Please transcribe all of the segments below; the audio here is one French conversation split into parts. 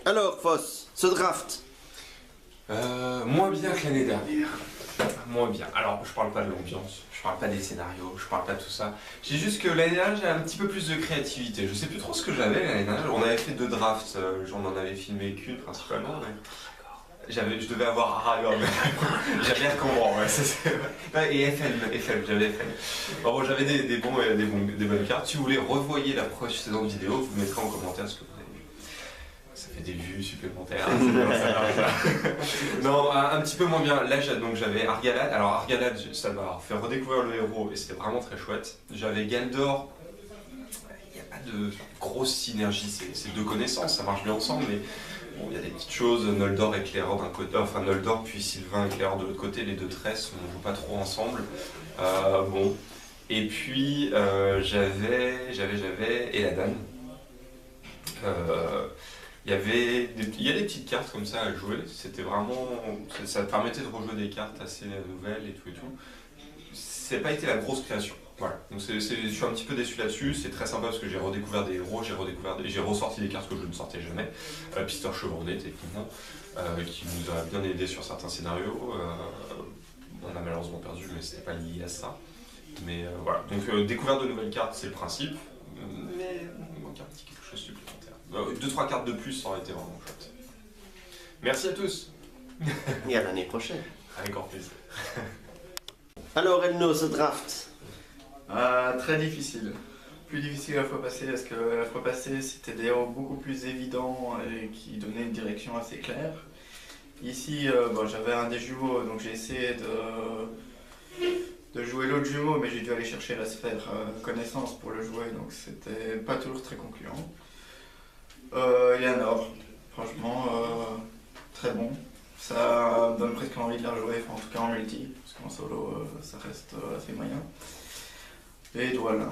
Alors, Foss, ce draft. Moins bien que l'année dernière. Moins bien. Alors, je parle pas de l'ambiance, je parle pas des scénarios, je parle pas de tout ça. J'ai juste que l'année dernière, j'ai un petit peu plus de créativité. Je sais plus trop ce que j'avais l'année dernière. On avait fait 2 drafts, j'en en avais filmé qu'une principalement. Mais... je devais avoir Aragon, j'avais Arcambran, ouais, et FL, j'avais FL. Bon, j'avais des bonnes cartes. Si vous voulez revoyer la précédente vidéo, vous mettrez en commentaire ce que vous avez vu. Ça fait des vues supplémentaires. Non, un petit peu moins bien. Là, j'avais Argalad. Alors Argalad, ça m'a fait redécouvrir le héros et c'était vraiment très chouette. J'avais Galdor. Il n'y a pas de grosse synergie, c'est 2 connaissances, ça marche bien ensemble, mais bon, il y a des petites choses. Noldor éclaireur d'un côté, enfin Noldor puis Sylvain éclaireur de l'autre côté, les 2 tresses, on ne joue pas trop ensemble. Bon. Et puis j'avais Eladan. Il y a des petites cartes comme ça à jouer, c'était vraiment, ça permettait de rejouer des cartes assez nouvelles et tout. C'est pas été la grosse création, voilà. Donc je suis un petit peu déçu là-dessus, c'est très sympa parce que j'ai redécouvert des héros, j'ai ressorti des cartes que je ne sortais jamais. Pister Chevronnet techniquement, qui nous a bien aidé sur certains scénarios. On a malheureusement perdu, mais c'était pas lié à ça. Mais voilà, donc découvrir de nouvelles cartes, c'est le principe, mais il manque un petit quelque chose supplémentaire. 2-3 cartes de plus, ça aurait été vraiment chouette. Merci à tous. Et à l'année prochaine. Avec grand plaisir. Alors, Elno, ce draft. Très difficile. Plus difficile la fois passée, parce que la fois passée, c'était des héros beaucoup plus évidents et qui donnaient une direction assez claire. Ici, j'avais un des jumeaux, donc j'ai essayé de jouer l'autre jumeau, mais j'ai dû aller chercher la sphère connaissance pour le jouer, donc c'était pas toujours très concluant. Yanor, franchement, très bon. Ça donne presque envie de la rejouer, en tout cas en multi, parce qu'en solo, ça reste assez moyen. Et Dwalin,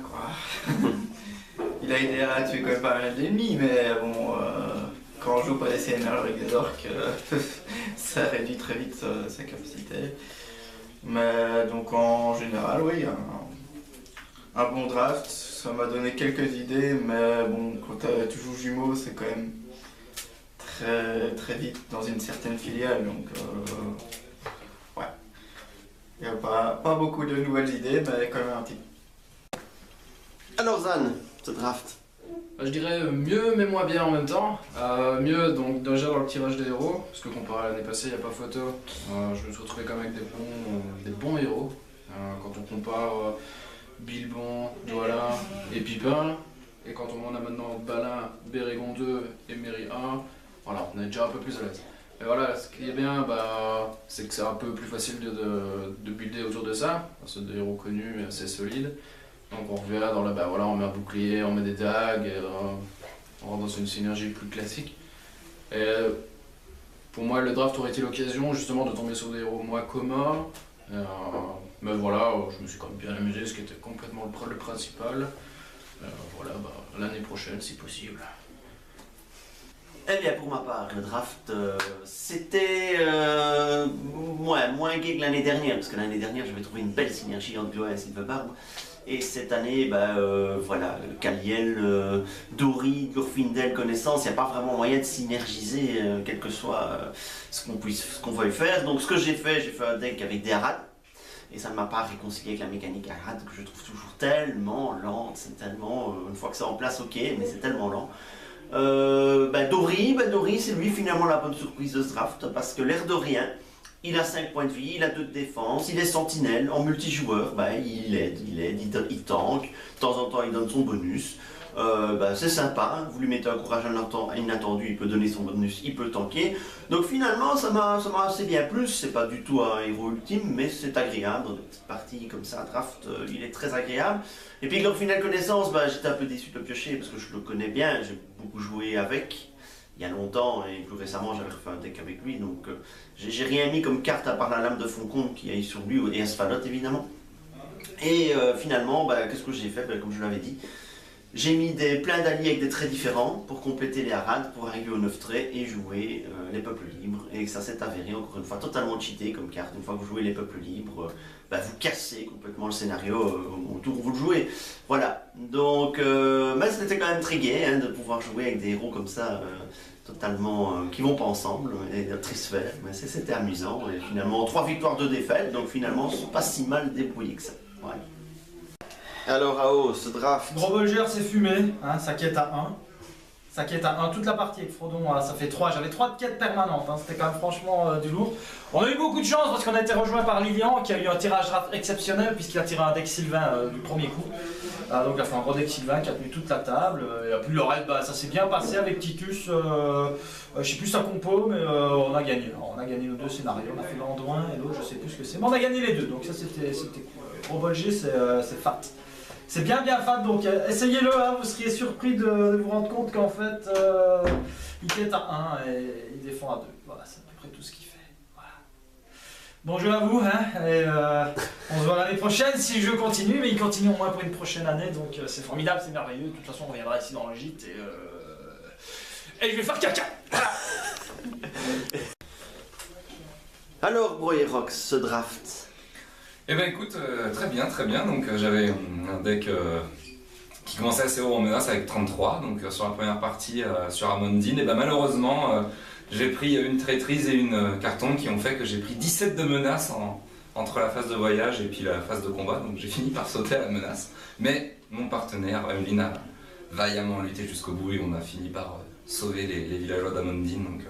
quoi. Il a aidé à tuer quand même pas mal d'ennemis, mais bon, quand on joue pas des CNR avec des orques, ça réduit très vite sa capacité. Mais donc en général, oui, un bon draft, ça m'a donné quelques idées, mais bon, quand tu joues jumeaux, c'est quand même très vite dans une certaine filiale, donc ouais. Il n'y a pas beaucoup de nouvelles idées, mais quand même un petit. Alors, Zan, ce draft. Je dirais mieux mais moins bien en même temps. Mieux donc déjà dans le tirage des héros, parce que comparé à l'année passée, il n'y a pas photo. Je me suis retrouvé quand même avec des bons héros. Quand on compare Bilbon, Dwalin et Pipin, et quand on en a maintenant Balin, Bérégon 2 et Méry 1, voilà, on est déjà un peu plus à l'aise. Et voilà, ce qui est bien, c'est que c'est un peu plus facile de builder autour de ça. C'est des héros connus et assez solides. Donc on revient dans on met un bouclier, on met des dagues, et, on rentre dans une synergie plus classique. Et pour moi, le draft aurait été l'occasion justement de tomber sur des héros moins communs. Mais voilà, je me suis quand même bien amusé, ce qui était complètement le principal. L'année prochaine, si possible. Eh bien, pour ma part, le draft, c'était moins gai que l'année dernière, parce que l'année dernière, j'avais trouvé une belle synergie entre Bio et Sylvebarbe. Et cette année, voilà, Kaliel, Dori, Gurfindel, Connaissance, il n'y a pas vraiment moyen de synergiser, quel que soit ce qu'on veuille faire. Donc ce que j'ai fait un deck avec des Arad. Et ça ne m'a pas réconcilié avec la mécanique Arad, que je trouve toujours tellement lente. C'est tellement, une fois que c'est en place, ok, mais c'est tellement lent. Dori, c'est lui finalement la bonne surprise de ce draft, parce que l'air de rien, il a 5 points de vie, il a 2 de défense, il est sentinelle, en multijoueur, il aide, il tank, de temps en temps il donne son bonus, c'est sympa, vous lui mettez un courage inattendu, il peut donner son bonus, il peut tanker, donc finalement ça m'a assez bien plu, c'est pas du tout un héros ultime, mais c'est agréable, dans des petites parties comme ça, un draft, il est très agréable, et puis Gurfindel Connaissance, j'étais un peu déçu de le piocher, parce que je le connais bien, j'ai beaucoup joué avec, il y a longtemps, et plus récemment j'avais refait un deck avec lui, donc j'ai rien mis comme carte à part la lame de Foncombe qui est sur lui, et Asphalot évidemment. Et finalement, qu'est-ce que j'ai fait? Comme je l'avais dit, J'ai mis plein d'alliés avec des traits différents pour compléter les harades, pour arriver aux 9 traits et jouer les peuples libres. Et ça s'est avéré encore une fois totalement cheaté comme carte. Une fois que vous jouez les peuples libres, vous cassez complètement le scénario au tour où vous le jouez. Voilà, donc mais c'était quand même très gai hein, de pouvoir jouer avec des héros comme ça, totalement qui vont pas ensemble, et trisphère. Mais c'était amusant. Et finalement, 3 victoires, 2 défaites, donc finalement, c'est pas si mal débrouillé que ça. Ouais. Alors, AO, ce draft. Gros Bolger, c'est fumé, hein, ça quête à 1. Ça quête à 1, toute la partie avec Frodon, ça fait 3. J'avais 3 de quêtes permanentes, hein, c'était quand même franchement du lourd. On a eu beaucoup de chance parce qu'on a été rejoint par Lilian qui a eu un tirage draft exceptionnel puisqu'il a tiré un deck Sylvain du premier coup. Donc il a fait un gros deck Sylvain qui a tenu toute la table. Et puis le reste, ça s'est bien passé avec Titus. Je sais plus sa compo, mais on a gagné. Alors, on a gagné nos 2 scénarios, on a fait l'Anduin et l'autre, je sais plus ce que c'est. Mais on a gagné les 2, donc ça c'était cool. Gros Bolger, c'est fat. C'est bien fat, donc essayez-le, hein, vous seriez surpris de vous rendre compte qu'en fait, il quête à 1 et il défend à 2. Voilà, c'est à peu près tout ce qu'il fait. Voilà. Bon jeu à vous, hein, et on se voit l'année prochaine si le jeu continue, mais il continue au moins pour une prochaine année, donc c'est formidable, c'est merveilleux. De toute façon, on reviendra ici dans le gîte et je vais faire caca. Voilà. Alors, Broyerox, ce draft. Eh ben écoute, très bien, donc j'avais un deck qui commençait assez haut en menace avec 33, donc sur la première partie sur Amandine, et ben malheureusement j'ai pris une traîtrise et une carton qui ont fait que j'ai pris 17 de menaces entre la phase de voyage et puis la phase de combat, donc j'ai fini par sauter à la menace, mais mon partenaire Emeline a vaillamment lutté jusqu'au bout et on a fini par sauver les villageois d'Amandine, donc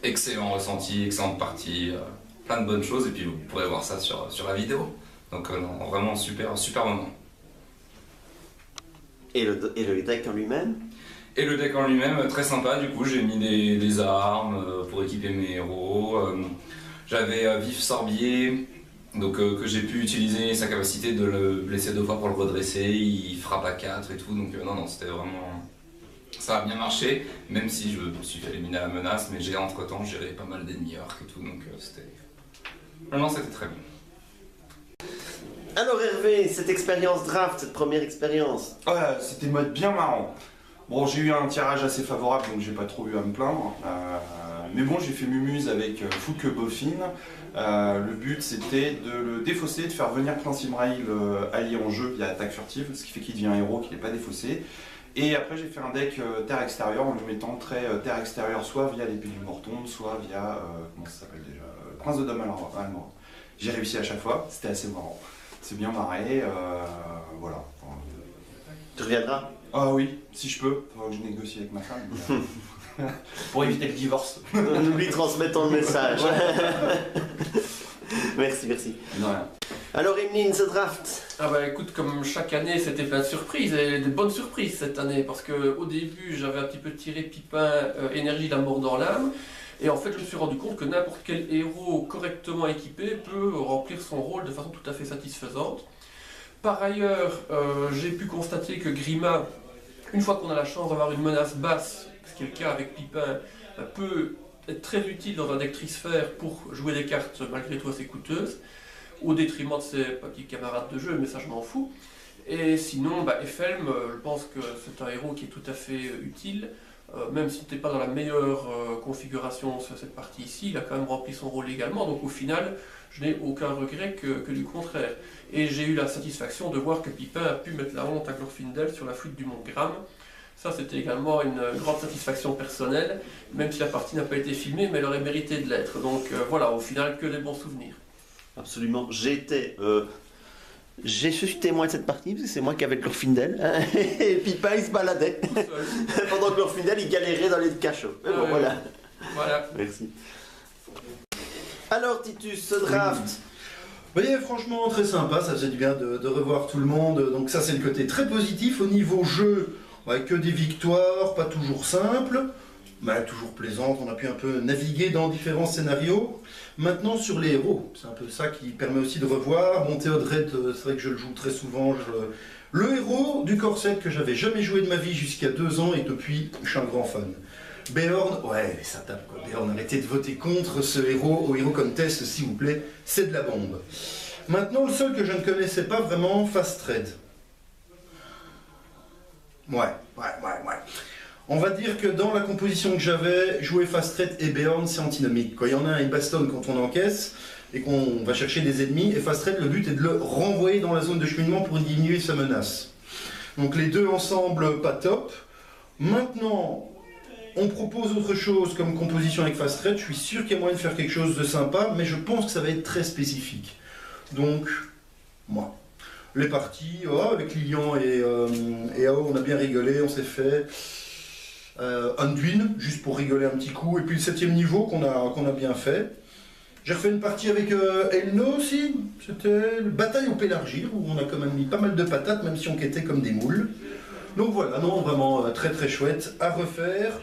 excellent ressenti, excellente partie. Plein de bonnes choses et puis vous pourrez voir ça sur la vidéo. Donc non, vraiment super moment. Et le deck en lui-même? Et le deck en lui-même, très sympa, du coup j'ai mis des armes pour équiper mes héros. J'avais Vif Sorbier, donc que j'ai pu utiliser sa capacité de le blesser 2 fois pour le redresser, il frappe à 4 et tout, donc non, c'était vraiment... Ça a bien marché, même si je me suis fait éliminer à la menace, mais j'ai entre-temps géré pas mal d'ennemis orques et tout, donc c'était... Non, c'était très bien. Alors Hervé, cette expérience draft, cette première expérience. Ouais, c'était mode bien marrant. Bon, j'ai eu un tirage assez favorable, donc j'ai pas trop eu à me plaindre. Mais bon, j'ai fait mumuse avec Fouque Boffin. Le but, c'était de le défausser, de faire venir Prince Imraïl allié en jeu via attaque furtive, ce qui fait qu'il devient héros, qu'il n'est pas défaussé. Et après, j'ai fait un deck terre extérieure en lui mettant trait terre extérieure soit via l'épée du Morton, soit via, comment ça s'appelle déjà, Prince de Dame allemand. J'ai réussi à chaque fois, c'était assez marrant. C'est bien marré, voilà. Tu reviendras? Ah oui, si je peux, faudra que je négocie avec ma femme. Pour éviter le divorce. Nous lui transmettons le message. Merci. De rien. Alors Emeline, ce draft. Ah bah écoute, comme chaque année, c'était plein de surprises, et de bonnes surprises cette année, parce qu'au début, j'avais un petit peu tiré Pipin, énergie, la mort dans l'âme, et en fait, je me suis rendu compte que n'importe quel héros correctement équipé peut remplir son rôle de façon tout à fait satisfaisante. Par ailleurs, j'ai pu constater que Grima, une fois qu'on a la chance d'avoir une menace basse, ce qui est le cas avec Pipin, peut être très utile dans un deck trisphère pour jouer des cartes malgré tout assez coûteuses, au détriment de ses petits camarades de jeu, mais ça je m'en fous. Et sinon, Efhelm, je pense que c'est un héros qui est tout à fait utile, même si n'était pas dans la meilleure configuration sur cette partie ici, il a quand même rempli son rôle également, donc au final, je n'ai aucun regret que du contraire. Et j'ai eu la satisfaction de voir que Pipin a pu mettre la honte à Glorfindel sur la fuite du Mont Gram. Ça, c'était également une grande satisfaction personnelle, même si la partie n'a pas été filmée, mais elle aurait mérité de l'être. Donc voilà, au final, que des bons souvenirs. Absolument. Je suis témoin de cette partie, parce que c'est moi qui avais le Glorfindel, hein, et Pipin il se baladait, pendant que Glorfindel il galérait dans les cachots. Bon, voilà. Merci. Alors Titus, ce draft. Vous voyez, franchement, très sympa, ça faisait du bien de revoir tout le monde, donc ça c'est le côté très positif. Au niveau jeu, ouais, que des victoires, pas toujours simples, mais toujours plaisantes, on a pu un peu naviguer dans différents scénarios. Maintenant sur les héros, c'est un peu ça qui permet aussi de revoir. Mon Théodred, c'est vrai que je le joue très souvent. Le héros du corset que j'avais jamais joué de ma vie jusqu'à 2 ans et depuis, je suis un grand fan. Beorn, ouais, ça tape quoi. Beorn, arrêtez de voter contre ce héros au Hero Contest, s'il vous plaît, c'est de la bombe. Maintenant, le seul que je ne connaissais pas vraiment, Fast Trade. Ouais. On va dire que dans la composition que j'avais, jouer Fast Threat et Beorn, c'est antinomique. Quand il y en a un, il bastonne quand on encaisse et qu'on va chercher des ennemis. Et Fast Threat, le but est de le renvoyer dans la zone de cheminement pour diminuer sa menace. Donc les deux ensemble, pas top. Maintenant, on propose autre chose comme composition avec Fast Threat. Je suis sûr qu'il y a moyen de faire quelque chose de sympa, mais je pense que ça va être très spécifique. Donc, moi. Les parties, avec Lilian et Ao, on a bien rigolé, on s'est fait Anduin, juste pour rigoler un petit coup, et puis le 7e niveau qu'on a bien fait. J'ai refait une partie avec Elno aussi, c'était Bataille au Pélargir, où on a quand même mis pas mal de patates, même si on quêtait comme des moules. Donc voilà, non, vraiment très très chouette à refaire.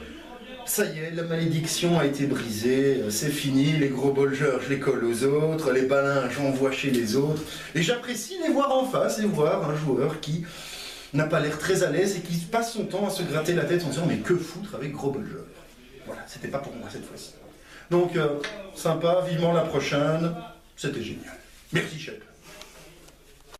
Ça y est, la malédiction a été brisée, c'est fini, les gros bolgeurs je les colle aux autres, les balins j'envoie chez les autres, et j'apprécie les voir en face et voir un joueur qui n'a pas l'air très à l'aise et qui passe son temps à se gratter la tête en disant mais que foutre avec gros bolgeurs. Voilà, c'était pas pour moi cette fois-ci. Donc sympa, vivement la prochaine, c'était génial. Merci chef.